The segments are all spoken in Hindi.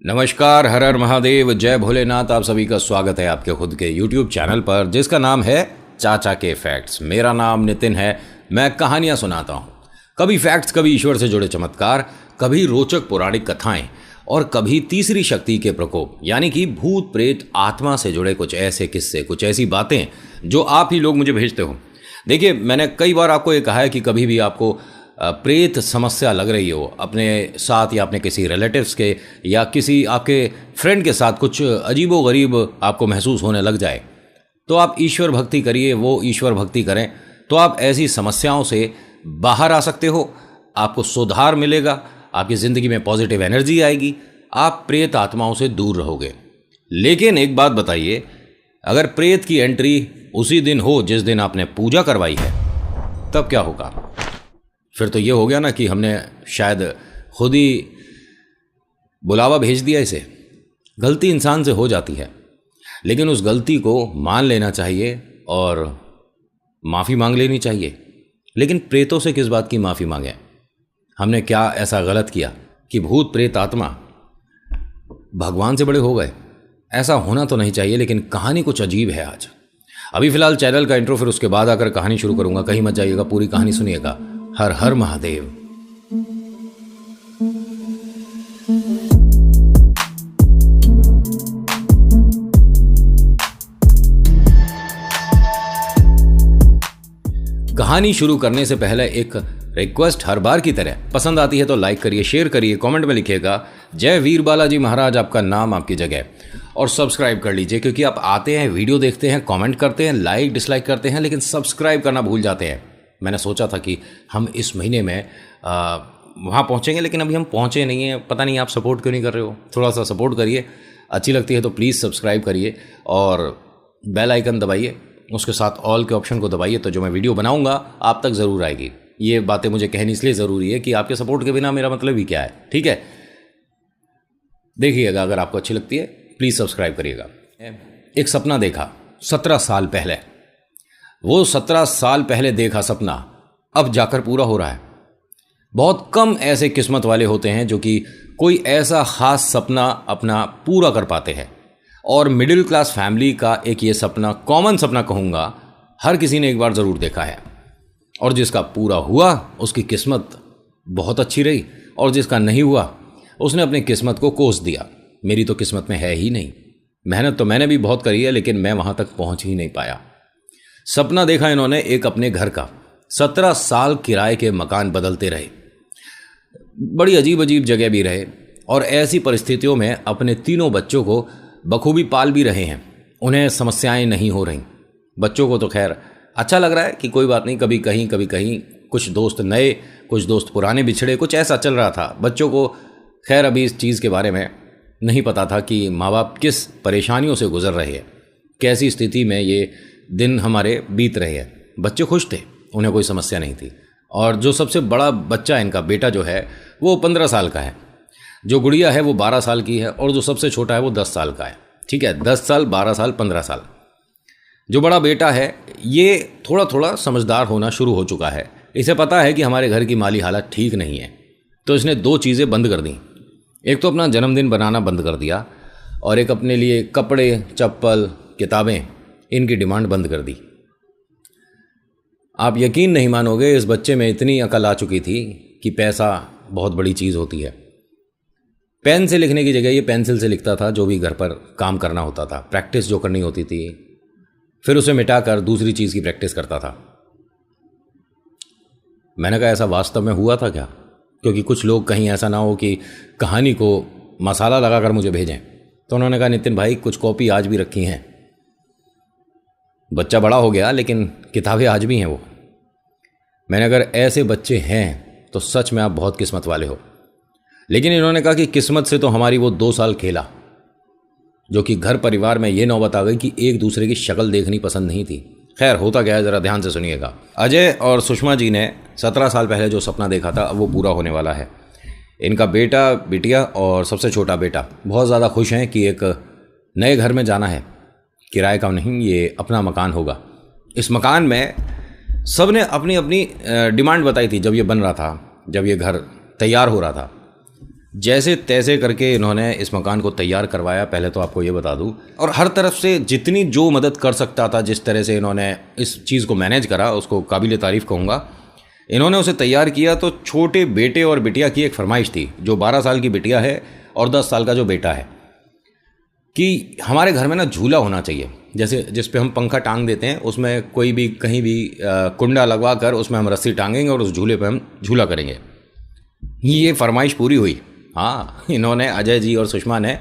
नमस्कार, हर हर महादेव, जय भोलेनाथ। आप सभी का स्वागत है आपके खुद के YouTube चैनल पर जिसका नाम है चाचा के फैक्ट्स। मेरा नाम नितिन है। मैं कहानियाँ सुनाता हूँ, कभी फैक्ट्स, कभी ईश्वर से जुड़े चमत्कार, कभी रोचक पौराणिक कथाएं और कभी तीसरी शक्ति के प्रकोप यानी कि भूत प्रेत आत्मा से जुड़े कुछ ऐसे किस्से, कुछ ऐसी बातें जो आप ही लोग मुझे भेजते हो। देखिए, मैंने कई बार आपको ये कहा है कि कभी भी आपको प्रेत समस्या लग रही हो अपने साथ या अपने किसी रिलेटिव्स के या किसी आपके फ्रेंड के साथ, कुछ अजीबोगरीब आपको महसूस होने लग जाए, तो आप ईश्वर भक्ति करिए। वो ईश्वर भक्ति करें तो आप ऐसी समस्याओं से बाहर आ सकते हो, आपको सुधार मिलेगा, आपकी ज़िंदगी में पॉजिटिव एनर्जी आएगी, आप प्रेत आत्माओं से दूर रहोगे। लेकिन एक बात बताइए, अगर प्रेत की एंट्री उसी दिन हो जिस दिन आपने पूजा करवाई है, तब क्या होगा? फिर तो ये हो गया ना कि हमने शायद खुद ही बुलावा भेज दिया इसे। गलती इंसान से हो जाती है, लेकिन उस गलती को मान लेना चाहिए और माफ़ी मांग लेनी चाहिए। लेकिन प्रेतों से किस बात की माफ़ी मांगे? हमने क्या ऐसा गलत किया कि भूत प्रेत आत्मा भगवान से बड़े हो गए? ऐसा होना तो नहीं चाहिए, लेकिन कहानी कुछ अजीब है आज। अभी फ़िलहाल चैनल का इंट्रो, फिर उसके बाद आकर कहानी शुरू करूँगा। कहीं मत जाइएगा, पूरी कहानी सुनिएगा। हर हर महादेव। कहानी शुरू करने से पहले एक रिक्वेस्ट, हर बार की तरह पसंद आती है तो लाइक करिए, शेयर करिए, कमेंट में लिखिएगा जय वीर बालाजी महाराज, आपका नाम आपकी जगह, और सब्सक्राइब कर लीजिए। क्योंकि आप आते हैं, वीडियो देखते हैं, कमेंट करते हैं, लाइक डिसलाइक करते हैं, लेकिन सब्सक्राइब करना भूल जाते हैं। मैंने सोचा था कि हम इस महीने में वहाँ पहुँचेंगे, लेकिन अभी हम पहुँचे नहीं हैं। पता नहीं आप सपोर्ट क्यों नहीं कर रहे हो। थोड़ा सा सपोर्ट करिए, अच्छी लगती है तो प्लीज़ सब्सक्राइब करिए और बेल आइकन दबाइए, उसके साथ ऑल के ऑप्शन को दबाइए, तो जो मैं वीडियो बनाऊँगा आप तक ज़रूर आएगी। ये बातें मुझे कहनी इसलिए ज़रूरी है कि आपके सपोर्ट के बिना मेरा मतलब ही क्या है। ठीक है, देखिएगा, अगर आपको अच्छी लगती है प्लीज़ सब्सक्राइब करिएगा। एक सपना देखा 17 साल पहले। वो 17 साल पहले देखा सपना अब जाकर पूरा हो रहा है। बहुत कम ऐसे किस्मत वाले होते हैं जो कि कोई ऐसा खास सपना अपना पूरा कर पाते हैं, और मिडिल क्लास फैमिली का एक ये सपना, कॉमन सपना कहूँगा, हर किसी ने एक बार ज़रूर देखा है। और जिसका पूरा हुआ उसकी किस्मत बहुत अच्छी रही, और जिसका नहीं हुआ उसने अपनी किस्मत को कोस दिया। मेरी तो किस्मत में है ही नहीं। मेहनत तो मैंने भी बहुत करी है, लेकिन मैं वहाँ तक पहुँच ही नहीं पाया। सपना देखा इन्होंने एक अपने घर का। 17 साल किराए के मकान बदलते रहे, बड़ी अजीब अजीब जगह भी रहे, और ऐसी परिस्थितियों में अपने तीनों बच्चों को बखूबी पाल भी रहे हैं। उन्हें समस्याएं नहीं हो रहीं। बच्चों को तो खैर अच्छा लग रहा है कि कोई बात नहीं, कभी कहीं कुछ दोस्त नए, कुछ दोस्त पुराने बिछड़े, कुछ ऐसा चल रहा था। बच्चों को खैर अभी इस चीज़ के बारे में नहीं पता था कि माँ बाप किस परेशानियों से गुजर रहे हैं, कैसी स्थिति में ये दिन हमारे बीत रहे हैं। बच्चे खुश थे, उन्हें कोई समस्या नहीं थी। और जो सबसे बड़ा बच्चा, इनका बेटा जो है, वो 15 साल का है। जो गुड़िया है वो 12 साल की है, और जो सबसे छोटा है वो 10 साल का है। ठीक है, 10 साल, 12 साल, 15 साल। जो बड़ा बेटा है ये थोड़ा थोड़ा समझदार होना शुरू हो चुका है। इसे पता है कि हमारे घर की माली हालत ठीक नहीं है, तो इसने 2 चीज़ें बंद कर दी। एक तो अपना जन्मदिन बनाना बंद कर दिया, और एक अपने लिए कपड़े, चप्पल, किताबें, इनकी डिमांड बंद कर दी। आप यकीन नहीं मानोगे, इस बच्चे में इतनी अकल आ चुकी थी कि पैसा बहुत बड़ी चीज़ होती है। पेन से लिखने की जगह ये पेंसिल से लिखता था, जो भी घर पर काम करना होता था, प्रैक्टिस जो करनी होती थी, फिर उसे मिटाकर दूसरी चीज़ की प्रैक्टिस करता था। मैंने कहा, ऐसा वास्तव में हुआ था क्या? क्योंकि कुछ लोग कहीं ऐसा ना हो कि कहानी को मसाला लगाकर मुझे भेजें। तो उन्होंने कहा, नितिन भाई, कुछ कॉपी आज भी रखी हैं। बच्चा बड़ा हो गया, लेकिन किताबें आज भी हैं वो। मैंने अगर ऐसे बच्चे हैं तो सच में आप बहुत किस्मत वाले हो। लेकिन इन्होंने कहा कि किस्मत से तो हमारी वो 2 साल खेला, जो कि घर परिवार में ये नौबत आ गई कि एक दूसरे की शक्ल देखनी पसंद नहीं थी। खैर, होता क्या है ज़रा ध्यान से सुनिएगा। अजय और सुषमा जी ने 17 साल पहले जो सपना देखा था, अब वो पूरा होने वाला है। इनका बेटा, बिटिया और सबसे छोटा बेटा बहुत ज़्यादा खुश हैं कि एक नए घर में जाना है। किराए का नहीं, ये अपना मकान होगा। इस मकान में सब ने अपनी अपनी डिमांड बताई थी जब ये बन रहा था, जब ये घर तैयार हो रहा था। जैसे तैसे करके इन्होंने इस मकान को तैयार करवाया, पहले तो आपको ये बता दूं, और हर तरफ से जितनी जो मदद कर सकता था, जिस तरह से इन्होंने इस चीज़ को मैनेज करा, उसको काबिल तारीफ़ कहूँगा। इन्होंने उसे तैयार किया तो छोटे बेटे और बिटिया की एक फरमाइश थी, जो 12 साल की बिटिया है और 10 साल का जो बेटा है, कि हमारे घर में ना झूला होना चाहिए, जैसे जिस पे हम पंखा टांग देते हैं, उसमें कोई भी कहीं भी कुंडा लगवा कर उसमें हम रस्सी टांगेंगे और उस झूले पे हम झूला करेंगे। ये फरमाइश पूरी हुई। हाँ, इन्होंने, अजय जी और सुषमा ने,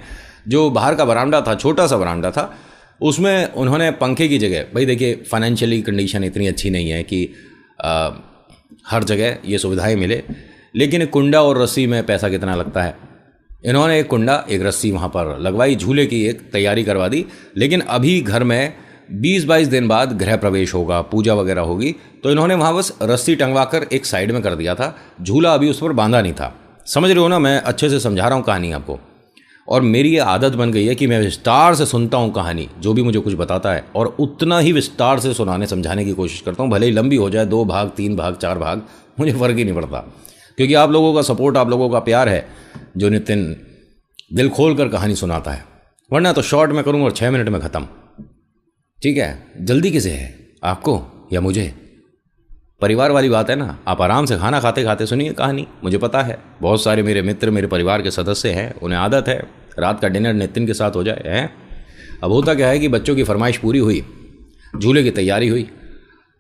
जो बाहर का बरामदा था, छोटा सा बरामदा था, उसमें उन्होंने पंखे की जगह, भाई देखिए फाइनेंशियली कंडीशन इतनी अच्छी नहीं है कि हर जगह ये सुविधाएं मिले, लेकिन कुंडा और रस्सी में पैसा कितना लगता है, इन्होंने एक कुंडा एक रस्सी वहाँ पर लगवाई, झूले की एक तैयारी करवा दी। लेकिन अभी घर में 20-22 दिन बाद गृह प्रवेश होगा, पूजा वगैरह होगी, तो इन्होंने वहाँ बस रस्सी टंगवा कर एक साइड में कर दिया था, झूला अभी उस पर बांधा नहीं था। समझ रहे हो ना, मैं अच्छे से समझा रहा हूँ कहानी आपको। और मेरी ये आदत बन गई है कि मैं विस्तार से सुनता हूँ कहानी, जो भी मुझे कुछ बताता है, और उतना ही विस्तार से सुनाने समझाने की कोशिश करता हूँ, भले ही लंबी हो जाए, 2 भाग 3 भाग 4 भाग, मुझे फ़र्क ही नहीं पड़ता, क्योंकि आप लोगों का सपोर्ट, आप लोगों का प्यार है जो नितिन दिल खोल कर कहानी सुनाता है। वरना तो शॉर्ट में करूँ और 6 मिनट में ख़त्म। ठीक है, जल्दी किसे है, आपको या मुझे? परिवार वाली बात है ना, आप आराम से खाना खाते खाते सुनिए कहानी। मुझे पता है बहुत सारे मेरे मित्र, मेरे परिवार के सदस्य हैं, उन्हें आदत है रात का डिनर नितिन के साथ हो जाए है। अब होता क्या है कि बच्चों की फरमाइश पूरी हुई, झूले की तैयारी हुई,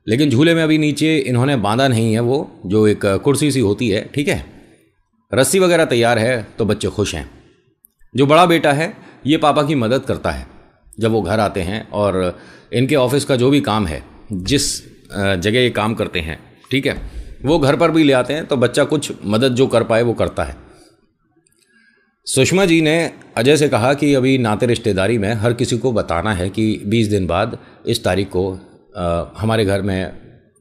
लेकिन झूले में अभी नीचे इन्होंने बांधा नहीं है, वो जो एक कुर्सी सी होती है, ठीक है, रस्सी वगैरह तैयार है, तो बच्चे खुश हैं। जो बड़ा बेटा है ये पापा की मदद करता है जब वो घर आते हैं, और इनके ऑफिस का जो भी काम है, जिस जगह ये काम करते हैं, ठीक है, वो घर पर भी ले आते हैं, तो बच्चा कुछ मदद जो कर पाए वो करता है। सुषमा जी ने अजय से कहा कि अभी नाते रिश्तेदारी में हर किसी को बताना है कि 20 दिन बाद इस तारीख को हमारे घर में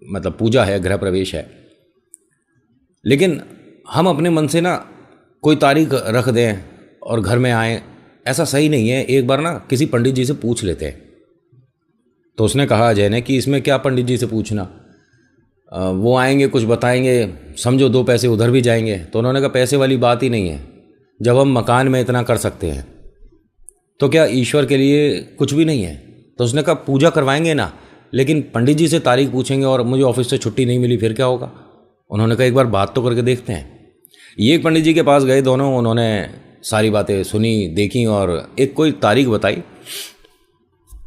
मतलब पूजा है, गृह प्रवेश है, लेकिन हम अपने मन से ना कोई तारीख रख दें और घर में आएँ, ऐसा सही नहीं है। एक बार ना किसी पंडित जी से पूछ लेते हैं। तो उसने कहा अजय ने कि इसमें क्या पंडित जी से पूछना, वो आएंगे कुछ बताएंगे, समझो 2 पैसे उधर भी जाएंगे। तो उन्होंने कहा पैसे वाली बात ही नहीं है, जब हम मकान में इतना कर सकते हैं तो क्या ईश्वर के लिए कुछ भी नहीं है? तो उसने कहा पूजा करवाएंगे ना, लेकिन पंडित जी से तारीख पूछेंगे और मुझे ऑफिस से छुट्टी नहीं मिली, फिर क्या होगा? उन्होंने कहा एक बार बात तो करके देखते हैं। ये एक पंडित जी के पास गए दोनों, उन्होंने सारी बातें सुनी, देखी, और एक कोई तारीख बताई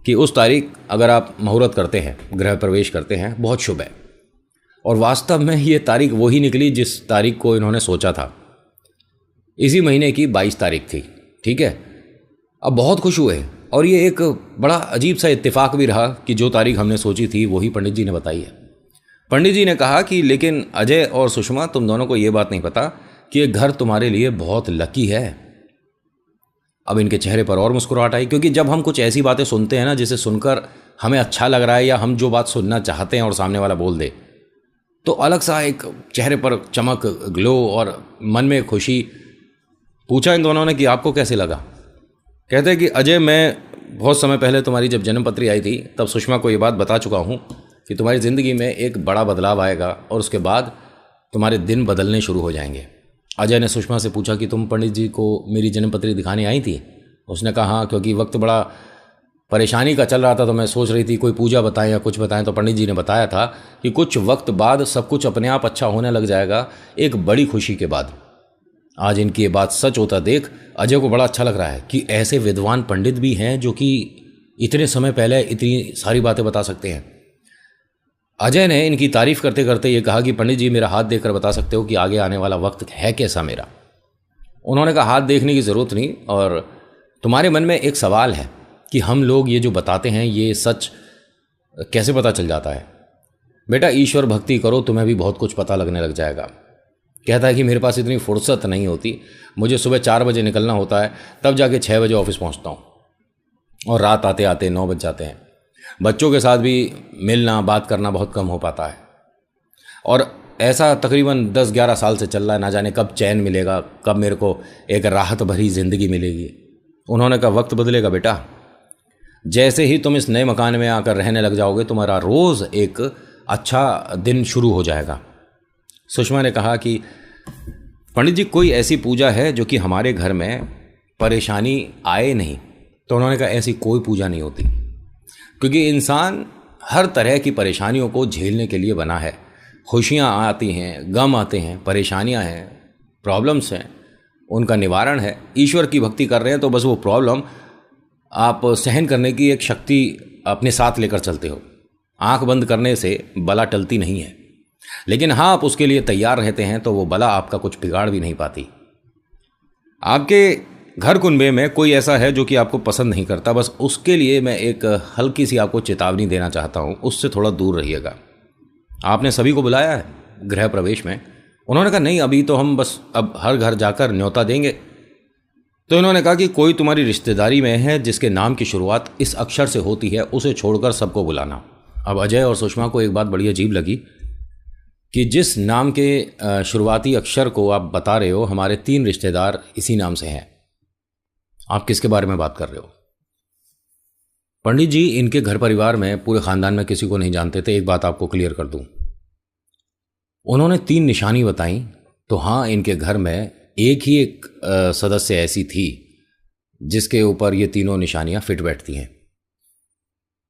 कि उस तारीख अगर आप मुहूर्त करते हैं, गृह प्रवेश करते हैं, बहुत शुभ है। और वास्तव में ये तारीख वही निकली जिस तारीख को इन्होंने सोचा था। इसी महीने की 22 तारीख थी, ठीक है। अब बहुत खुश हुए, और ये एक बड़ा अजीब सा इत्तेफाक भी रहा कि जो तारीख हमने सोची थी वही पंडित जी ने बताई है। पंडित जी ने कहा कि लेकिन अजय और सुषमा, तुम दोनों को ये बात नहीं पता कि ये घर तुम्हारे लिए बहुत लकी है। अब इनके चेहरे पर और मुस्कुराहट आई, क्योंकि जब हम कुछ ऐसी बातें सुनते हैं ना जिसे सुनकर हमें अच्छा लग रहा है, या हम जो बात सुनना चाहते हैं और सामने वाला बोल दे, तो अलग सा एक चेहरे पर चमक, ग्लो और मन में खुशी। पूछा इन दोनों ने कि आपको कैसे लगा? कहते हैं कि अजय, मैं बहुत समय पहले तुम्हारी जब जन्मपत्री आई थी तब सुषमा को ये बात बता चुका हूँ कि तुम्हारी ज़िंदगी में एक बड़ा बदलाव आएगा और उसके बाद तुम्हारे दिन बदलने शुरू हो जाएंगे। अजय ने सुषमा से पूछा कि तुम पंडित जी को मेरी जन्मपत्री दिखाने आई थी? उसने कहा हाँ, क्योंकि वक्त बड़ा परेशानी का चल रहा था, तो मैं सोच रही थी कोई पूजा बताएं या कुछ बताएं। तो पंडित जी ने बताया था कि कुछ वक्त बाद सब कुछ अपने आप अच्छा होने लग जाएगा, एक बड़ी खुशी के बाद। आज इनकी ये बात सच होता देख अजय को बड़ा अच्छा लग रहा है कि ऐसे विद्वान पंडित भी हैं जो कि इतने समय पहले इतनी सारी बातें बता सकते हैं। अजय ने इनकी तारीफ करते करते ये कहा कि पंडित जी, मेरा हाथ देखकर बता सकते हो कि आगे आने वाला वक्त है कैसा मेरा? उन्होंने कहा हाथ देखने की ज़रूरत नहीं, और तुम्हारे मन में एक सवाल है कि हम लोग ये जो बताते हैं ये सच कैसे पता चल जाता है? बेटा, ईश्वर भक्ति करो, तुम्हें भी बहुत कुछ पता लगने लग जाएगा। कहता है कि मेरे पास इतनी फुर्सत नहीं होती, मुझे सुबह 4 बजे निकलना होता है, तब जाके 6 बजे ऑफिस पहुंचता हूं, और रात आते आते 9 बज जाते हैं। बच्चों के साथ भी मिलना बात करना बहुत कम हो पाता है, और ऐसा तकरीबन 10-11 साल से चल रहा है। ना जाने कब चैन मिलेगा, कब मेरे को एक राहत भरी ज़िंदगी मिलेगी। उन्होंने कहा वक्त बदलेगा बेटा, जैसे ही तुम इस नए मकान में आकर रहने लग जाओगे, तुम्हारा रोज़ एक अच्छा दिन शुरू हो जाएगा। सुषमा ने कहा कि पंडित जी कोई ऐसी पूजा है जो कि हमारे घर में परेशानी आए नहीं? तो उन्होंने कहा ऐसी कोई पूजा नहीं होती, क्योंकि इंसान हर तरह की परेशानियों को झेलने के लिए बना है। खुशियाँ आती हैं, गम आते हैं, परेशानियाँ हैं, प्रॉब्लम्स हैं, उनका निवारण है। ईश्वर की भक्ति कर रहे हैं तो बस वो प्रॉब्लम आप सहन करने की एक शक्ति अपने साथ लेकर चलते हो। आंख बंद करने से बला टलती नहीं है, लेकिन हाँ आप उसके लिए तैयार रहते हैं तो वो बला आपका कुछ बिगाड़ भी नहीं पाती। आपके घर कुनबे में कोई ऐसा है जो कि आपको पसंद नहीं करता, बस उसके लिए मैं एक हल्की सी आपको चेतावनी देना चाहता हूँ, उससे थोड़ा दूर रहिएगा। आपने सभी को बुलाया है गृह प्रवेश में? उन्होंने कहा नहीं, अभी तो हम बस अब हर घर जाकर न्योता देंगे। तो इन्होंने कहा कि कोई तुम्हारी रिश्तेदारी में है जिसके नाम की शुरुआत इस अक्षर से होती है, उसे छोड़कर सबको बुलाना। अब अजय और सुषमा को एक बात बड़ी अजीब लगी कि जिस नाम के शुरुआती अक्षर को आप बता रहे हो, हमारे 3 रिश्तेदार इसी नाम से हैं। आप किसके बारे में बात कर रहे हो? पंडित जी इनके घर परिवार में, पूरे खानदान में किसी को नहीं जानते थे। एक बात आपको क्लियर कर दूं, उन्होंने 3 निशानी बताई तो हाँ, इनके घर में एक सदस्य ऐसी थी जिसके ऊपर ये तीनों निशानियां फिट बैठती हैं।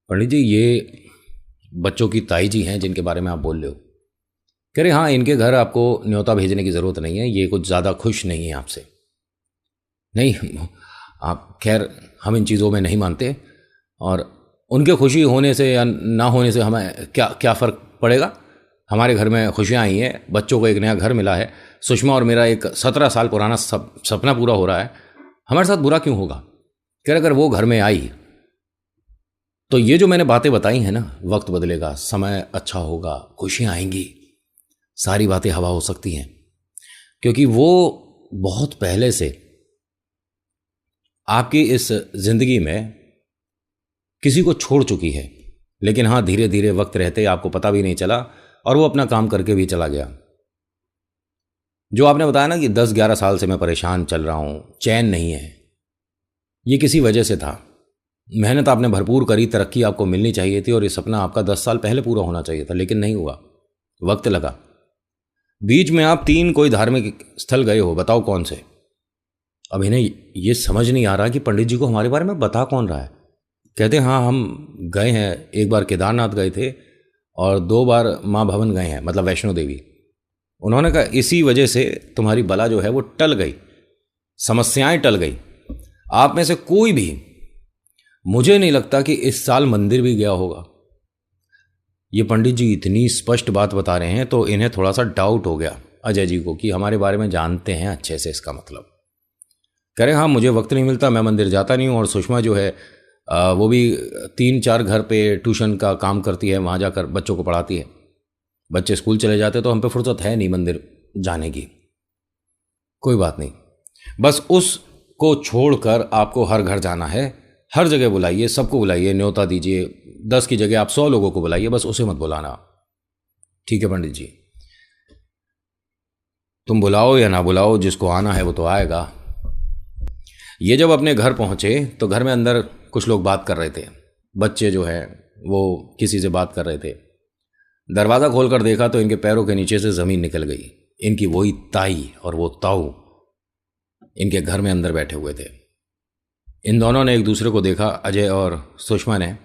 पंडित जी ये बच्चों की ताई जी हैं जिनके बारे में आप बोल रहे हो? कह रहे हाँ, इनके घर आपको न्योता भेजने की ज़रूरत नहीं है, ये कुछ ज़्यादा खुश नहीं है आपसे। नहीं, आप खैर हम इन चीज़ों में नहीं मानते, और उनके खुशी होने से या ना होने से हमें क्या फ़र्क पड़ेगा। हमारे घर में खुशियाँ आई हैं, बच्चों को एक नया घर मिला है, सुषमा और मेरा एक 17 साल पुराना सपना पूरा हो रहा है, हमारे साथ बुरा क्यों होगा? कह रहे अगर वो घर में आई तो ये जो मैंने बातें बताई हैं ना, वक्त बदलेगा, समय अच्छा होगा, खुशियाँ आएंगी, सारी बातें हवा हो सकती हैं, क्योंकि वो बहुत पहले से आपकी इस जिंदगी में किसी को छोड़ चुकी है। लेकिन हाँ, धीरे धीरे वक्त रहते आपको पता भी नहीं चला और वो अपना काम करके भी चला गया। जो आपने बताया ना कि 10-11 साल से मैं परेशान चल रहा हूं, चैन नहीं है, ये किसी वजह से था। मेहनत आपने भरपूर करी, तरक्की आपको मिलनी चाहिए थी और ये सपना आपका 10 साल पहले पूरा होना चाहिए था, लेकिन नहीं हुआ, वक्त लगा। बीच में आप 3 कोई धार्मिक स्थल गए हो, बताओ कौन से? अब इन्हें ये समझ नहीं आ रहा कि पंडित जी को हमारे बारे में बता कौन रहा है। कहते हाँ हम गए हैं, एक बार केदारनाथ गए थे और 2 बार माँ भवन गए हैं, मतलब वैष्णो देवी। उन्होंने कहा इसी वजह से तुम्हारी बला जो है वो टल गई, समस्याएं टल गई। आप में से कोई भी, मुझे नहीं लगता कि इस साल मंदिर भी गया होगा। ये पंडित जी इतनी स्पष्ट बात बता रहे हैं तो इन्हें थोड़ा सा डाउट हो गया अजय जी को कि हमारे बारे में जानते हैं अच्छे से, इसका मतलब। कह रहे हाँ मुझे वक्त नहीं मिलता, मैं मंदिर जाता नहीं हूँ, और सुषमा जो है वो भी 3-4 घर पे ट्यूशन का काम करती है, वहाँ जाकर बच्चों को पढ़ाती है। बच्चे स्कूल चले जाते तो हम पे फुर्सत है नहीं मंदिर जाने की। कोई बात नहीं, बस उसको छोड़कर आपको हर घर जाना है, हर जगह बुलाइए, सबको बुलाइए, न्योता दीजिए, 10 की जगह आप 100 लोगों को बुलाइए, बस उसे मत बुलाना। ठीक है पंडित जी, तुम बुलाओ या ना बुलाओ, जिसको आना है वो तो आएगा। ये जब अपने घर पहुंचे तो घर में अंदर कुछ लोग बात कर रहे थे, बच्चे जो है वो किसी से बात कर रहे थे। दरवाज़ा खोलकर देखा तो इनके पैरों के नीचे से ज़मीन निकल गई। इनकी वही ताई और वो ताऊ इनके घर में अंदर बैठे हुए थे। इन दोनों ने एक दूसरे को देखा, अजय और सुषमा ने,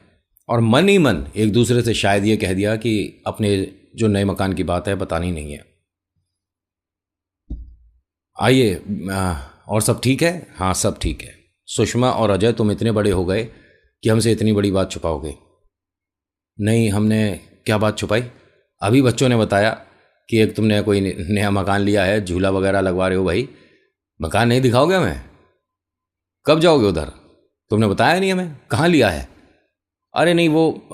और मन ही मन एक दूसरे से शायद ये कह दिया कि अपने जो नए मकान की बात है बतानी नहीं है। आइए, और सब ठीक है? हाँ सब ठीक है। सुषमा और अजय तुम इतने बड़े हो गए कि हमसे इतनी बड़ी बात छुपाओगे? नहीं, हमने क्या बात छुपाई? अभी बच्चों ने बताया कि एक तुमने कोई नया मकान लिया है, झूला वगैरह लगवा रहे हो। भाई मकान नहीं दिखाओगे हमें? कब जाओगे उधर? तुमने बताया नहीं हमें, कहाँ लिया है? अरे नहीं वो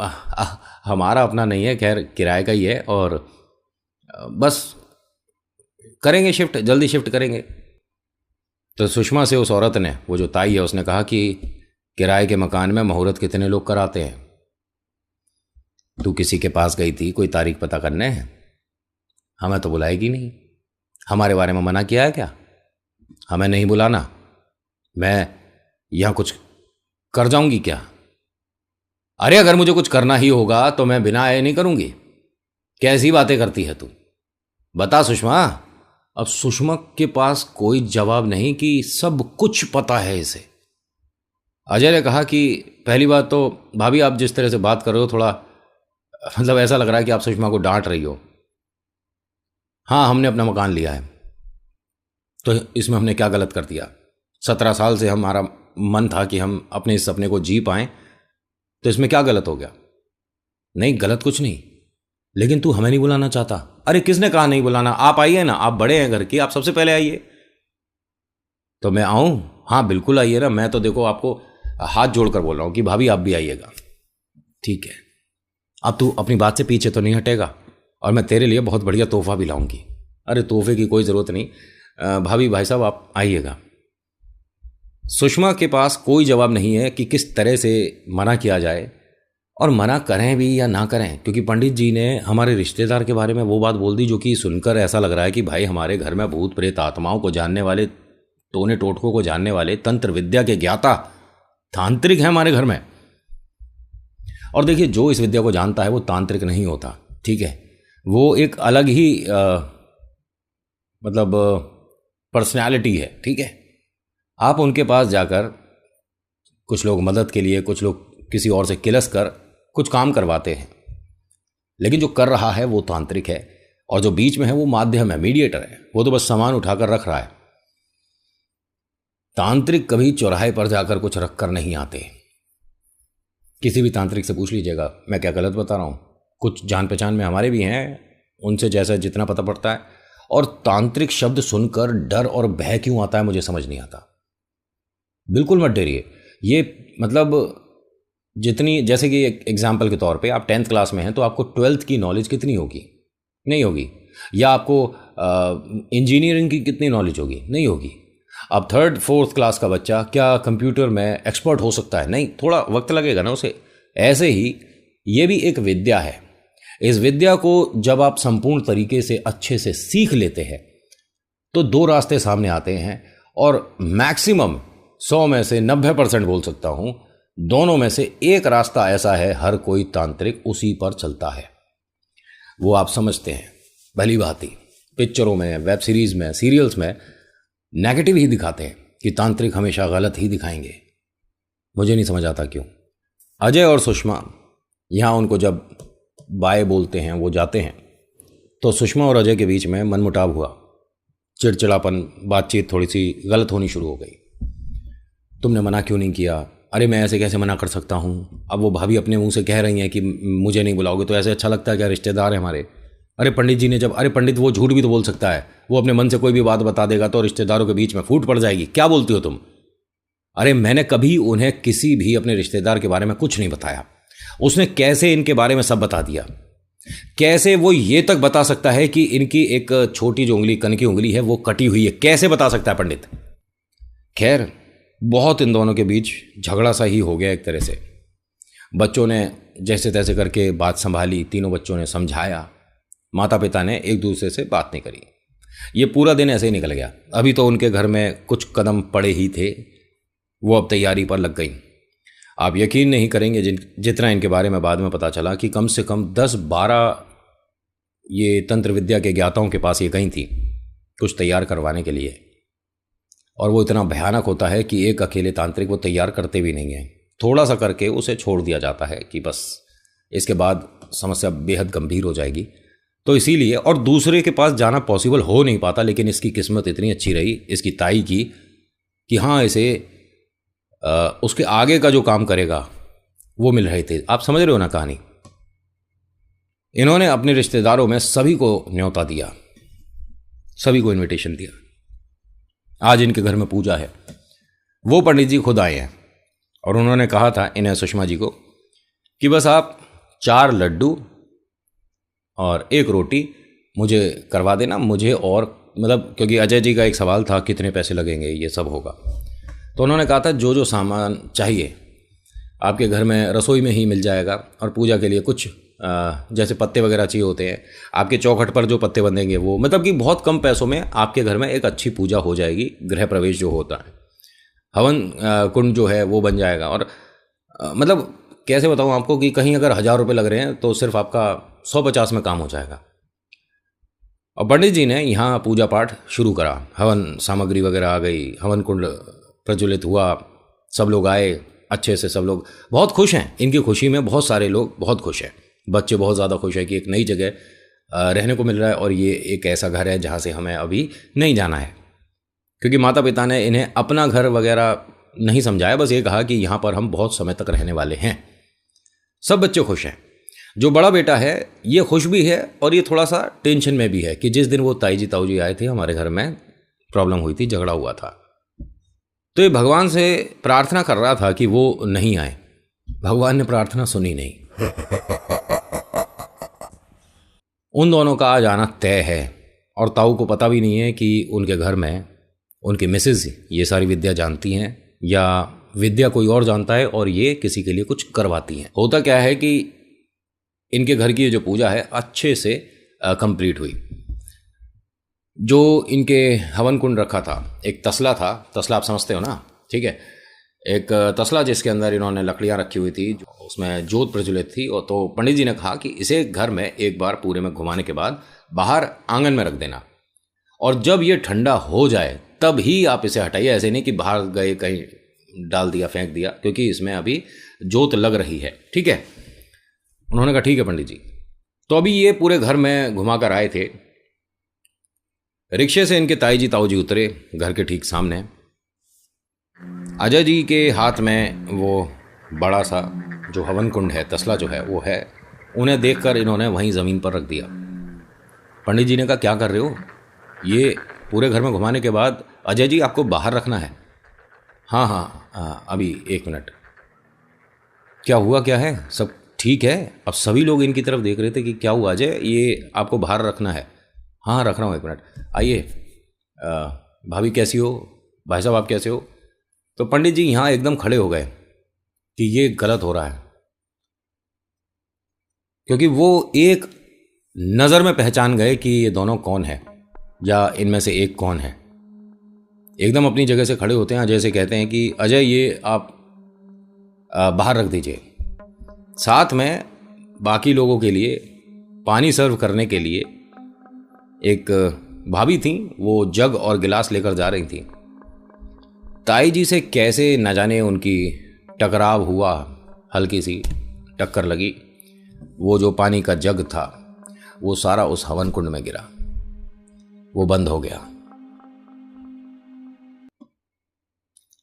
हमारा अपना नहीं है, खैर किराए का ही है, और बस करेंगे शिफ्ट, जल्दी शिफ्ट करेंगे। तो सुषमा से उस औरत ने, वो जो ताई है, उसने कहा कि किराए के मकान में मुहूर्त कितने लोग कराते हैं? तू किसी के पास गई थी कोई तारीख पता करने? हमें तो बुलाएगी नहीं। हमारे बारे में मना किया है क्या? हमें नहीं बुलाना। मैं यहाँ कुछ कर जाऊंगी क्या? अरे अगर मुझे कुछ करना ही होगा तो मैं बिना आए नहीं करूंगी। कैसी बातें करती है तू? बता सुषमा, अब सुषमा के पास कोई जवाब नहीं कि सब कुछ पता है इसे। अजय ने कहा कि पहली बात तो भाभी आप जिस तरह से बात कर रहे हो थोड़ा मतलब ऐसा लग रहा है कि आप सुषमा को डांट रही हो। हाँ, हमने अपना मकान लिया है, तो इसमें हमने क्या गलत कर दिया? 17 साल से हमारा मन था कि हम अपने इस सपने को जी पाएं, तो इसमें क्या गलत हो गया? नहीं, गलत कुछ नहीं, लेकिन तू हमें नहीं बुलाना चाहता। अरे किसने कहा नहीं बुलाना? आप आइए ना, आप बड़े हैं घर की, आप सबसे पहले आइए। तो मैं आऊं? हाँ बिल्कुल आइए ना, मैं तो देखो आपको हाथ जोड़कर बोल रहा हूं कि भाभी आप भी आइएगा। ठीक है, अब तू अपनी बात से पीछे तो नहीं हटेगा, और मैं तेरे लिए बहुत बढ़िया तोहफा भी लाऊंगी। अरे तोहफे की कोई ज़रूरत नहीं, भाभी भाई साहब आप आइएगा। सुषमा के पास कोई जवाब नहीं है कि किस तरह से मना किया जाए, और मना करें भी या ना करें, क्योंकि पंडित जी ने हमारे रिश्तेदार के बारे में वो बात बोल दी जो कि सुनकर ऐसा लग रहा है कि भाई हमारे घर में भूत प्रेत आत्माओं को जानने वाले, टोने टोटकों को जानने वाले, तंत्र विद्या के ज्ञाता तांत्रिक हैं हमारे घर में। और देखिए, जो इस विद्या को जानता है वो तांत्रिक नहीं होता, ठीक है, वो एक अलग ही मतलब पर्सनैलिटी है, ठीक है। आप उनके पास जाकर, कुछ लोग मदद के लिए, कुछ लोग किसी और से किलस कर कुछ काम करवाते हैं, लेकिन जो कर रहा है वो तांत्रिक है, और जो बीच में है वो माध्यम है, मीडिएटर है, वो तो बस सामान उठाकर रख रहा है। तांत्रिक कभी चौराहे पर जाकर कुछ रख कर नहीं आते। किसी भी तांत्रिक से पूछ लीजिएगा, मैं क्या गलत बता रहा हूँ? कुछ जान पहचान में हमारे भी हैं, उनसे जैसा जितना पता पड़ता है। और तांत्रिक शब्द सुनकर डर और भय क्यों आता है मुझे समझ नहीं आता। बिल्कुल मत डरिए, ये मतलब जितनी, जैसे कि एग्जाम्पल के तौर पे आप 10th क्लास में हैं तो आपको 12th की नॉलेज कितनी होगी? नहीं होगी। या आपको इंजीनियरिंग की कितनी नॉलेज होगी? नहीं होगी। अब 3rd 4th क्लास का बच्चा क्या कंप्यूटर में एक्सपर्ट हो सकता है? नहीं, थोड़ा वक्त लगेगा ना उसे। ऐसे ही ये भी एक विद्या है। इस विद्या को जब आप संपूर्ण तरीके से अच्छे से सीख लेते हैं तो 2 रास्ते सामने आते हैं, और मैक्सिमम 100 में से 90% बोल सकता हूं, दोनों में से एक रास्ता ऐसा है, हर कोई तांत्रिक उसी पर चलता है। वो आप समझते हैं, भली बात ही पिक्चरों में, वेब सीरीज में, सीरियल्स में नेगेटिव ही दिखाते हैं कि तांत्रिक हमेशा गलत ही दिखाएंगे। मुझे नहीं समझ आता क्यों। अजय और सुषमा यहाँ उनको जब बाय बोलते हैं, वो जाते हैं, तो सुषमा और अजय के बीच में मनमुटाव हुआ, चिड़चिड़ापन, बातचीत थोड़ी सी गलत होनी शुरू हो गई। तुमने मना क्यों नहीं किया? अरे मैं ऐसे कैसे मना कर सकता हूँ? अब वो भाभी अपने मुंह से कह रही हैं कि मुझे नहीं बुलाओगे, तो ऐसे अच्छा लगता है क्या? रिश्तेदार है हमारे। अरे पंडित जी ने जब, अरे पंडित वो झूठ भी तो बोल सकता है, वो अपने मन से कोई भी बात बता देगा तो रिश्तेदारों के बीच में फूट पड़ जाएगी। क्या बोलती हो तुम? अरे मैंने कभी उन्हें किसी भी अपने रिश्तेदार के बारे में कुछ नहीं बताया। उसने कैसे इनके बारे में सब बता दिया? कैसे वो ये तक बता सकता है कि इनकी एक छोटी जो उंगली, कन की उंगली है, वो कटी हुई है? कैसे बता सकता है पंडित? खैर, बहुत इन दोनों के बीच झगड़ा सा ही हो गया एक तरह से। बच्चों ने जैसे तैसे करके बात संभाली, तीनों बच्चों ने समझाया, माता पिता ने एक दूसरे से बात नहीं करी। ये पूरा दिन ऐसे ही निकल गया। अभी तो उनके घर में कुछ कदम पड़े ही थे, वो अब तैयारी पर लग गई। आप यकीन नहीं करेंगे जितना इनके बारे में बाद में पता चला कि कम से कम 10-12 ये तंत्र विद्या के ज्ञाताओं के पास ये गई थी कुछ तैयार करवाने के लिए। और वो इतना भयानक होता है कि एक अकेले तांत्रिक वो तैयार करते भी नहीं हैं, थोड़ा सा करके उसे छोड़ दिया जाता है कि बस इसके बाद समस्या बेहद गंभीर हो जाएगी। तो इसीलिए, और दूसरे के पास जाना पॉसिबल हो नहीं पाता, लेकिन इसकी किस्मत इतनी अच्छी रही इसकी ताई की कि हाँ, इसे उसके आगे का जो काम करेगा वो मिल रहे थे। आप समझ रहे हो ना कहानी। इन्होंने अपने रिश्तेदारों में सभी को न्योता दिया, सभी को इनविटेशन दिया। आज इनके घर में पूजा है। वो पंडित जी खुद आए हैं और उन्होंने कहा था इन्हें, सुषमा जी को, कि बस आप 4 लड्डू और 1 रोटी मुझे करवा देना, मुझे, और मतलब क्योंकि अजय जी का एक सवाल था कितने पैसे लगेंगे, ये सब होगा। तो उन्होंने कहा था जो जो सामान चाहिए आपके घर में रसोई में ही मिल जाएगा, और पूजा के लिए कुछ जैसे पत्ते वगैरह चाहिए होते हैं, आपके चौखट पर जो पत्ते बंधेंगे वो, मतलब कि बहुत कम पैसों में आपके घर में एक अच्छी पूजा हो जाएगी। गृह प्रवेश जो होता है, हवन कुंड जो है वो बन जाएगा। और मतलब कैसे बताऊँ आपको कि कहीं अगर 1000 रुपये लग रहे हैं तो सिर्फ आपका 150 में काम हो जाएगा। और पंडित जी ने यहाँ पूजा पाठ शुरू करा। हवन सामग्री वगैरह आ गई, हवन कुंड प्रज्वलित हुआ, सब लोग आए अच्छे से, सब लोग बहुत खुश हैं। इनकी खुशी में बहुत सारे लोग बहुत खुश हैं। बच्चे बहुत ज़्यादा खुश हैं कि एक नई जगह रहने को मिल रहा है और ये एक ऐसा घर है जहाँ से हमें अभी नहीं जाना है। क्योंकि माता पिता ने इन्हें अपना घर वगैरह नहीं समझाया, बस ये कहा कि यहाँ पर हम बहुत समय तक रहने वाले हैं। सब बच्चे खुश हैं। जो बड़ा बेटा है ये खुश भी है और ये थोड़ा सा टेंशन में भी है कि जिस दिन वो ताई जी ताऊ जी आए थे, हमारे घर में प्रॉब्लम हुई थी, झगड़ा हुआ था, तो ये भगवान से प्रार्थना कर रहा था कि वो नहीं आए। भगवान ने प्रार्थना सुनी नहीं। उन दोनों का आज आना तय है और ताऊ को पता भी नहीं है कि उनके घर में उनकी मिसेज ये सारी विद्या जानती हैं या विद्या कोई और जानता है और ये किसी के लिए कुछ करवाती हैं। होता क्या है कि इनके घर की जो पूजा है अच्छे से कंप्लीट हुई। जो इनके हवन कुंड रखा था, एक तसला था, तसला आप समझते हो ना, ठीक है, एक तसला जिसके अंदर इन्होंने लकड़ियाँ रखी हुई थी, उसमें जोत प्रज्वलित थी। और तो पंडित जी ने कहा कि इसे घर में एक बार पूरे में घुमाने के बाद बाहर आंगन में रख देना और जब ये ठंडा हो जाए तब ही आप इसे हटाइए। ऐसे नहीं कि बाहर गए कहीं डाल दिया, फेंक दिया, क्योंकि इसमें अभी जोत लग रही है, ठीक है। उन्होंने कहा ठीक है पंडित जी। तो अभी ये पूरे घर में घुमा कर आए थे। रिक्शे से इनके ताई जी ताऊ जी उतरे घर के ठीक सामने। अजय जी के हाथ में वो बड़ा सा जो हवन कुंड है, तसला जो है वो है। उन्हें देखकर इन्होंने वहीं ज़मीन पर रख दिया। पंडित जी ने कहा क्या कर रहे हो? ये पूरे घर में घुमाने के बाद अजय जी आपको बाहर रखना है। हाँ, अभी 1 मिनट। क्या हुआ, क्या है? सब ठीक है? अब सभी लोग इनकी तरफ देख रहे थे कि क्या हुआ अजय, ये आपको बाहर रखना है। हाँ रख रहा हूँ, 1 मिनट। आइए, भाभी कैसी हो, भाई साहब आप कैसे हो? तो पंडित जी यहाँ एकदम खड़े हो गए कि ये गलत हो रहा है, क्योंकि वो एक नज़र में पहचान गए कि ये दोनों कौन है या इनमें से एक कौन है। एकदम अपनी जगह से खड़े होते हैं। अजय से कहते हैं कि अजय ये आप बाहर रख दीजिए। साथ में बाकी लोगों के लिए पानी सर्व करने के लिए एक भाभी थी, वो जग और गिलास लेकर जा रही थी। ताई जी से कैसे न जाने उनकी टकराव हुआ, हल्की सी टक्कर लगी। वो जो पानी का जग था वो सारा उस हवन कुंड में गिरा, वो बंद हो गया।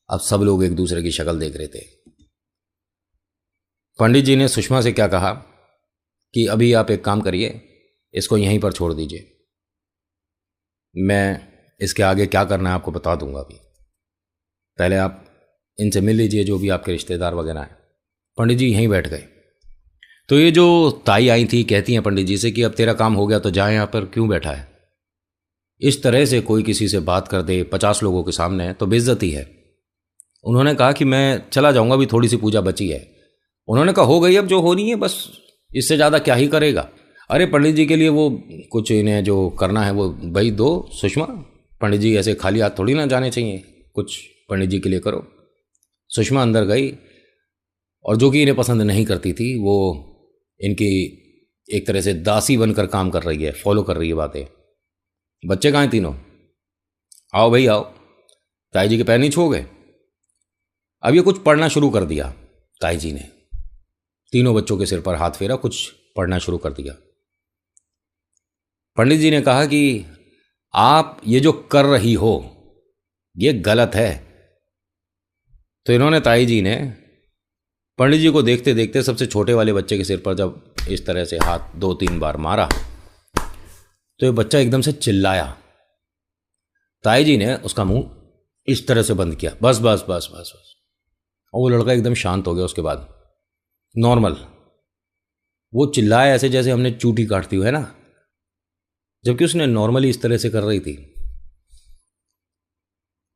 अब सब लोग एक दूसरे की शक्ल देख रहे थे। पंडित जी ने सुषमा से क्या कहा कि अभी आप एक काम करिए, इसको यहीं पर छोड़ दीजिए, मैं इसके आगे क्या करना है आपको बता दूंगा। अभी पहले आप इनसे मिल लीजिए, जो भी आपके रिश्तेदार वगैरह हैं। पंडित जी यहीं बैठ गए। तो ये जो ताई आई थी कहती हैं पंडित जी से कि अब तेरा काम हो गया तो जा, यहाँ पर क्यों बैठा है? इस तरह से कोई किसी से बात कर दे 50 लोगों के सामने तो बेइज्जती है। उन्होंने कहा कि मैं चला जाऊंगा, अभी थोड़ी सी पूजा बची है। उन्होंने कहा हो गई अब जो होनी है, बस इससे ज़्यादा क्या ही करेगा। अरे पंडित जी के लिए वो कुछ इन्हें जो करना है वो भाई दो। सुषमा, पंडित जी ऐसे खाली हाथ थोड़ी ना जाने चाहिए, कुछ पंडित जी के लिए करो। सुषमा अंदर गई और जो कि इन्हें पसंद नहीं करती थी, वो इनकी एक तरह से दासी बनकर काम कर रही है, फॉलो कर रही है बातें। बच्चे कहाँ हैं तीनों? आओ भाई आओ। ताई जी के पैर नहीं छूओगे? अब ये कुछ पढ़ना शुरू कर दिया। ताई जी ने तीनों बच्चों के सिर पर हाथ फेरा, कुछ पढ़ना शुरू कर दिया। पंडित जी ने कहा कि आप ये जो कर रही हो ये गलत है। तो इन्होंने, ताई जी ने पंडित जी को देखते देखते सबसे छोटे वाले बच्चे के सिर पर जब इस तरह से हाथ 2-3 बार मारा तो ये बच्चा एकदम से चिल्लाया। ताई जी ने उसका मुंह इस तरह से बंद किया, बस बस बस बस बस। और वो लड़का एकदम शांत हो गया। उसके बाद नॉर्मल वो चिल्लाया ऐसे जैसे हमने चूटी काटती हुई है ना, जबकि उसने नॉर्मली इस तरह से कर रही थी।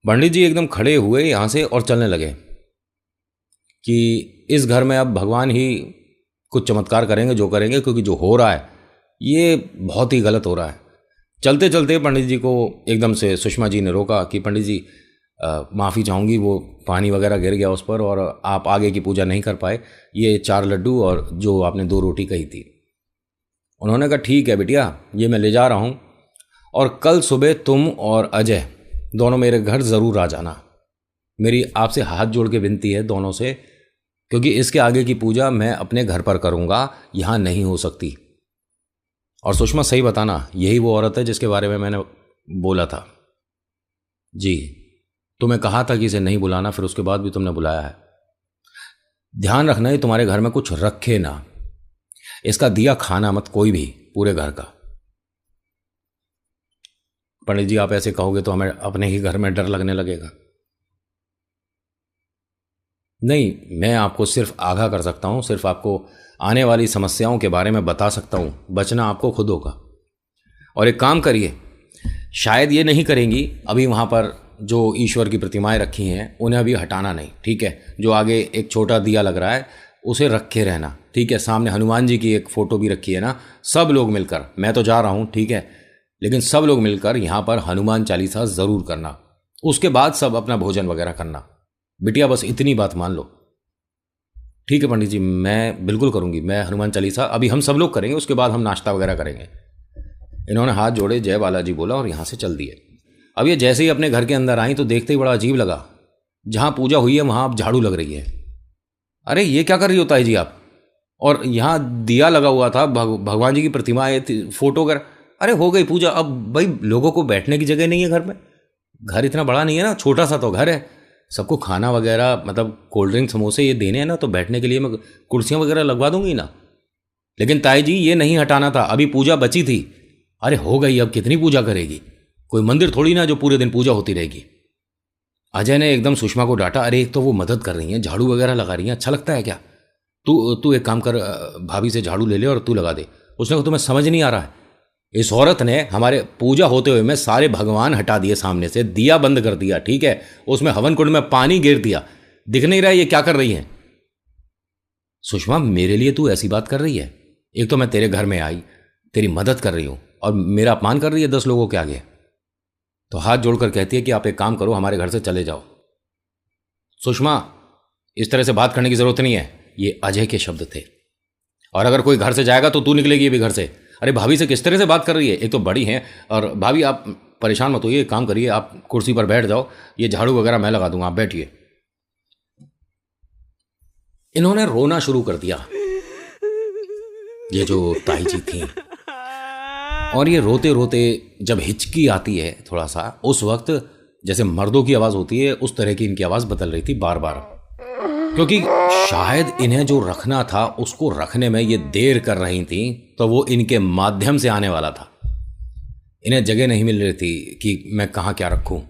पंडित जी एकदम खड़े हुए यहां से और चलने लगे कि इस घर में अब भगवान ही कुछ चमत्कार करेंगे जो करेंगे, क्योंकि जो हो रहा है ये बहुत ही गलत हो रहा है। चलते चलते पंडित जी को एकदम से सुषमा जी ने रोका कि पंडित जी माफ़ी चाहूँगी, वो पानी वगैरह गिर गया उस पर और आप आगे की पूजा नहीं कर पाए। ये 4 लड्डू और जो आपने 2 रोटी कही थी। उन्होंने कहा ठीक है बिटिया, ये मैं ले जा रहा हूँ, और कल सुबह तुम और अजय दोनों मेरे घर ज़रूर आ जाना। मेरी आपसे हाथ जोड़ के विनती है दोनों से, क्योंकि इसके आगे की पूजा मैं अपने घर पर करूँगा, यहाँ नहीं हो सकती। और सुषमा सही बताना, यही वो औरत है जिसके बारे में मैंने बोला था? जी, तुम्हें कहा था कि इसे नहीं बुलाना, फिर उसके बाद भी तुमने बुलाया है। ध्यान रखना ये तुम्हारे घर में कुछ रखे ना, इसका दिया खाना मत कोई भी, पूरे घर का। पंडित जी आप ऐसे कहोगे तो हमें अपने ही घर में डर लगने लगेगा। नहीं, मैं आपको सिर्फ आगाह कर सकता हूँ, सिर्फ आपको आने वाली समस्याओं के बारे में बता सकता हूँ, बचना आपको खुद होगा। और एक काम करिए, शायद ये नहीं करेंगी, अभी वहाँ पर जो ईश्वर की प्रतिमाएं रखी हैं उन्हें अभी हटाना नहीं, ठीक है? जो आगे एक छोटा दिया लग रहा है उसे रखे रहना, ठीक है? सामने हनुमान जी की एक फ़ोटो भी रखी है ना, सब लोग मिलकर, मैं तो जा रहा हूँ ठीक है, लेकिन सब लोग मिलकर यहाँ पर हनुमान चालीसा ज़रूर करना। उसके बाद सब अपना भोजन वगैरह करना। बिटिया बस इतनी बात मान लो, ठीक है पंडित जी? मैं बिल्कुल करूँगी, मैं हनुमान चालीसा अभी हम सब लोग करेंगे, उसके बाद हम नाश्ता वगैरह करेंगे। इन्होंने हाथ जोड़े, जय बालाजी बोला और यहाँ से चल दिए। अब ये जैसे ही अपने घर के अंदर आई तो देखते ही बड़ा अजीब लगा, जहाँ पूजा हुई है वहाँ अब झाड़ू लग रही है। अरे ये क्या कर रही होता है जी आप? और यहाँ दिया लगा हुआ था, भगवान जी की प्रतिमा है, फोटो वगैरह। अरे हो गई पूजा, अब भाई लोगों को बैठने की जगह नहीं है घर में, घर इतना बड़ा नहीं है ना, छोटा सा तो घर है, सबको खाना वगैरह मतलब कोल्ड ड्रिंक समोसे ये देने हैं ना, तो बैठने के लिए मैं कुर्सियाँ वगैरह लगवा दूंगी ना। लेकिन ताई जी ये नहीं हटाना था, अभी पूजा बची थी। अरे हो गई, अब कितनी पूजा करेगी, कोई मंदिर थोड़ी ना जो पूरे दिन पूजा होती रहेगी। अजय ने एकदम सुषमा को डांटा, अरे एक तो वो मदद कर रही हैं, झाड़ू वगैरह लगा रही हैं, अच्छा लगता है क्या? तू एक काम कर, भाभी से झाड़ू ले ले और तू लगा दे। उसने कहा तुम्हें समझ नहीं आ रहा है, इस औरत ने हमारे पूजा होते हुए में सारे भगवान हटा दिए सामने से, दिया बंद कर दिया, ठीक है? उसमें हवन कुंड में पानी गिर दिया, दिख नहीं रहा है ये क्या कर रही है? सुषमा मेरे लिए तू ऐसी बात कर रही है? एक तो मैं तेरे घर में आई, तेरी मदद कर रही हूं और मेरा अपमान कर रही है 10 लोगों के आगे। तो हाथ जोड़कर कहती है कि आप एक काम करो, हमारे घर से चले जाओ। सुषमा इस तरह से बात करने की जरूरत नहीं है, ये अजय के शब्द थे। और अगर कोई घर से जाएगा तो तू निकलेगी भी घर से। अरे भाभी से किस तरह से बात कर रही है, एक तो बड़ी हैं, और भाभी आप परेशान मत होइए, एक काम करिए आप कुर्सी पर बैठ जाओ, ये झाड़ू वगैरह मैं लगा दूंगा, आप बैठिए। इन्होंने रोना शुरू कर दिया, ये जो ताई जी थी। और ये रोते रोते जब हिचकी आती है थोड़ा सा, उस वक्त जैसे मर्दों की आवाज़ होती है उस तरह की इनकी आवाज़ बदल रही थी बार बार, क्योंकि शायद इन्हें जो रखना था उसको रखने में ये देर कर रही थी, तो वो इनके माध्यम से आने वाला था। इन्हें जगह नहीं मिल रही थी कि मैं कहाँ क्या रखूँ।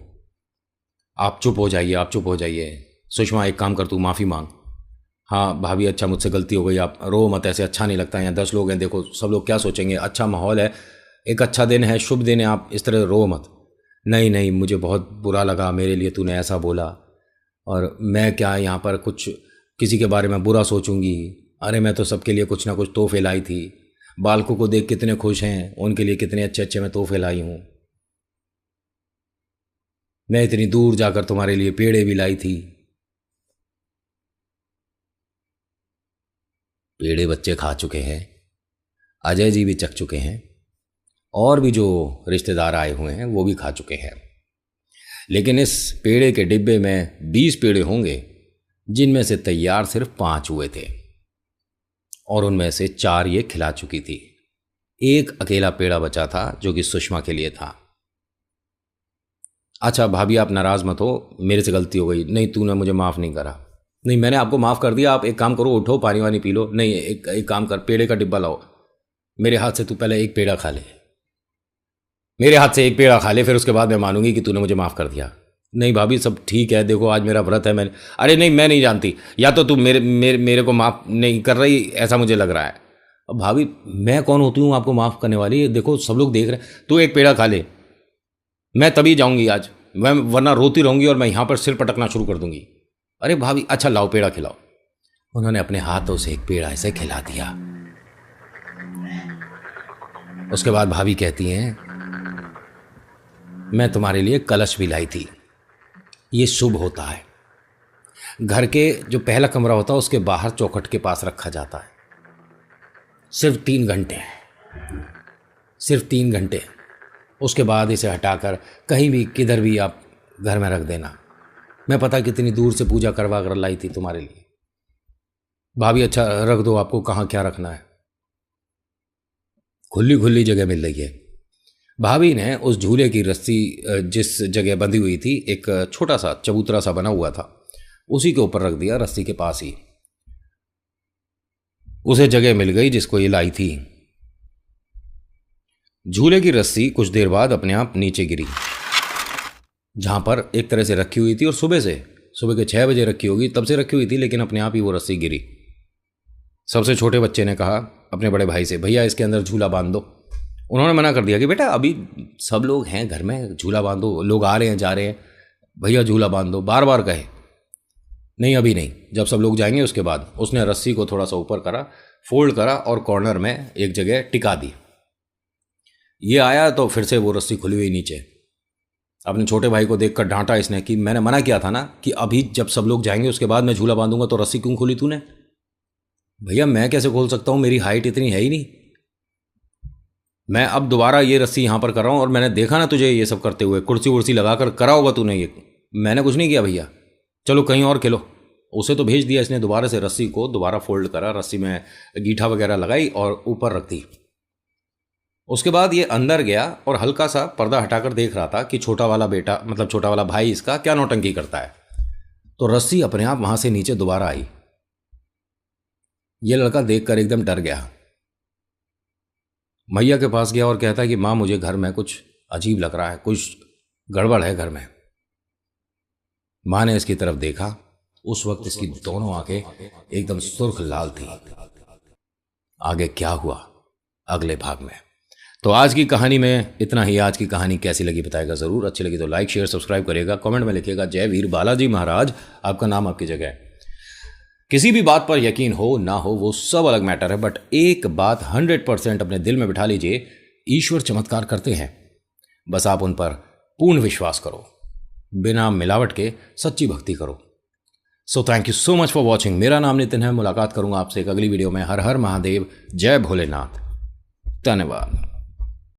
आप चुप हो जाइए, आप चुप हो जाइए। सुषमा एक काम कर, तू माफ़ी मांग। हाँ भाभी अच्छा मुझसे गलती हो गई, आप रो मत ऐसे, अच्छा नहीं लगता, यहाँ 10 लोग हैं, देखो सब लोग क्या सोचेंगे, अच्छा माहौल है, एक अच्छा दिन है, शुभ दिन है, आप इस तरह रो मत। नहीं नहीं मुझे बहुत बुरा लगा, मेरे लिए तूने ऐसा बोला, और मैं क्या यहाँ पर कुछ किसी के बारे में बुरा सोचूंगी। अरे मैं तो सबके लिए कुछ ना कुछ तोहफे लाई थी, बालकों को देख कितने खुश हैं, उनके लिए कितने अच्छे अच्छे मैं तोहफे लाई हूँ। मैं इतनी दूर जाकर तुम्हारे लिए पेड़े भी लाई थी। पेड़े बच्चे खा चुके हैं, अजय जी भी चख चुके हैं, और भी जो रिश्तेदार आए हुए हैं वो भी खा चुके हैं। लेकिन इस पेड़े के डिब्बे में 20 पेड़े होंगे, जिनमें से तैयार सिर्फ 5 हुए थे, और उनमें से 4 ये खिला चुकी थी। एक अकेला पेड़ा बचा था जो कि सुषमा के लिए था। अच्छा भाभी आप नाराज मत हो, मेरे से गलती हो गई। नहीं तूने मुझे माफ़ नहीं करा। नहीं मैंने आपको माफ़ कर दिया, आप एक काम करो, उठो पानी वानी पी लो। नहीं एक काम कर, पेड़े का डिब्बा लाओ, मेरे हाथ से तू पहले एक पेड़ा खा ले, मेरे हाथ से एक पेड़ा खा ले, फिर उसके बाद मैं मानूंगी कि तूने मुझे माफ़ कर दिया। नहीं भाभी सब ठीक है, देखो आज मेरा व्रत है, मैंने। अरे नहीं मैं नहीं जानती, या तो तू मेरे को माफ़ नहीं कर रही, ऐसा मुझे लग रहा है। अब भाभी मैं कौन होती हूँ आपको माफ़ करने वाली, देखो सब लोग देख रहे हैं, तू एक पेड़ा खा ले, मैं तभी जाऊँगी आज, मैं वरना रोती रहूँगी और मैं यहाँ पर सिर पटकना शुरू कर दूँगी। अरे भाभी अच्छा लाओ पेड़ा खिलाओ। उन्होंने अपने हाथों से एक पेड़ा ऐसे खिला दिया। उसके बाद भाभी कहती हैं मैं तुम्हारे लिए कलश भी लाई थी, ये शुभ होता है, घर के जो पहला कमरा होता है उसके बाहर चौखट के पास रखा जाता है। सिर्फ 3 घंटे, सिर्फ 3 घंटे उसके बाद इसे हटाकर कहीं भी किधर भी आप घर में रख देना। मैं पता कितनी दूर से पूजा करवा कर लाई थी तुम्हारे लिए। भाभी अच्छा रख दो, आपको कहाँ क्या रखना है, खुली खुली जगह मिल रही है। भाभी ने उस झूले की रस्सी जिस जगह बंधी हुई थी, एक छोटा सा चबूतरा सा बना हुआ था, उसी के ऊपर रख दिया, रस्सी के पास ही। उसे जगह मिल गई जिसको ये लाई थी। झूले की रस्सी कुछ देर बाद अपने आप नीचे गिरी, जहां पर एक तरह से रखी हुई थी, और सुबह के 6 बजे रखी होगी, तब से रखी हुई थी, लेकिन अपने आप ही वो रस्सी गिरी। सबसे छोटे बच्चे ने कहा अपने बड़े भाई से, भैया इसके अंदर झूला बांध दो। उन्होंने मना कर दिया कि बेटा अभी सब लोग हैं घर में, झूला बांधो, लोग आ रहे हैं जा रहे हैं, भैया झूला बांध दो। बार बार कहे, नहीं अभी नहीं, जब सब लोग जाएंगे उसके बाद। उसने रस्सी को थोड़ा सा ऊपर करा, फोल्ड करा और कॉर्नर में एक जगह टिका दी। ये आया तो फिर से वो रस्सी खुली हुई नीचे। अपने छोटे भाई को देखकर डांटा इसने कि मैंने मना किया था ना कि अभी जब सब लोग जाएंगे उसके बाद मैं झूला बांधूंगा, तो रस्सी क्यों खोली तूने? भैया मैं कैसे खोल सकता हूं, मेरी हाइट इतनी है ही नहीं। मैं अब दोबारा ये रस्सी यहां पर कर रहा हूं, और मैंने देखा ना तुझे ये सब करते हुए, कुर्सी वुर्सी लगाकर करा होगा तूने ये, मैंने कुछ नहीं किया भैया, चलो कहीं और खेलो। उसे तो भेज दिया इसने, दोबारा से रस्सी को दोबारा फोल्ड करा, रस्सी में गीठा वगैरह लगाई और ऊपर रख दी। उसके बाद ये अंदर गया और हल्का सा पर्दा हटाकर देख रहा था कि छोटा वाला बेटा, मतलब छोटा वाला भाई इसका क्या नौटंकी करता है। तो रस्सी अपने आप वहां से नीचे दोबारा आई। ये लड़का देखकर एकदम डर गया। मैया के पास गया और कहता है कि माँ मुझे घर में कुछ अजीब लग रहा है, कुछ गड़बड़ है घर में। माँ ने इसकी तरफ देखा, उस वक्त इसकी दोनों आंखें एकदम सुर्ख लाल थी। आगे क्या हुआ अगले भाग में। तो आज की कहानी में इतना ही। आज की कहानी कैसी लगी बताएगा ज़रूर। अच्छी लगी तो लाइक शेयर सब्सक्राइब करिएगा, कमेंट में लिखिएगा जय वीर बालाजी महाराज, आपका नाम आपकी जगह। किसी भी बात पर यकीन हो ना हो वो सब अलग मैटर है, बट एक बात 100% अपने दिल में बिठा लीजिए, ईश्वर चमत्कार करते हैं, बस आप उन पर पूर्ण विश्वास करो, बिना मिलावट के सच्ची भक्ति करो। So thank you so much for watching. मेरा नाम नितिन है। मुलाकात करूंगा आपसे एक अगली वीडियो में। हर हर महादेव, जय भोलेनाथ, धन्यवाद।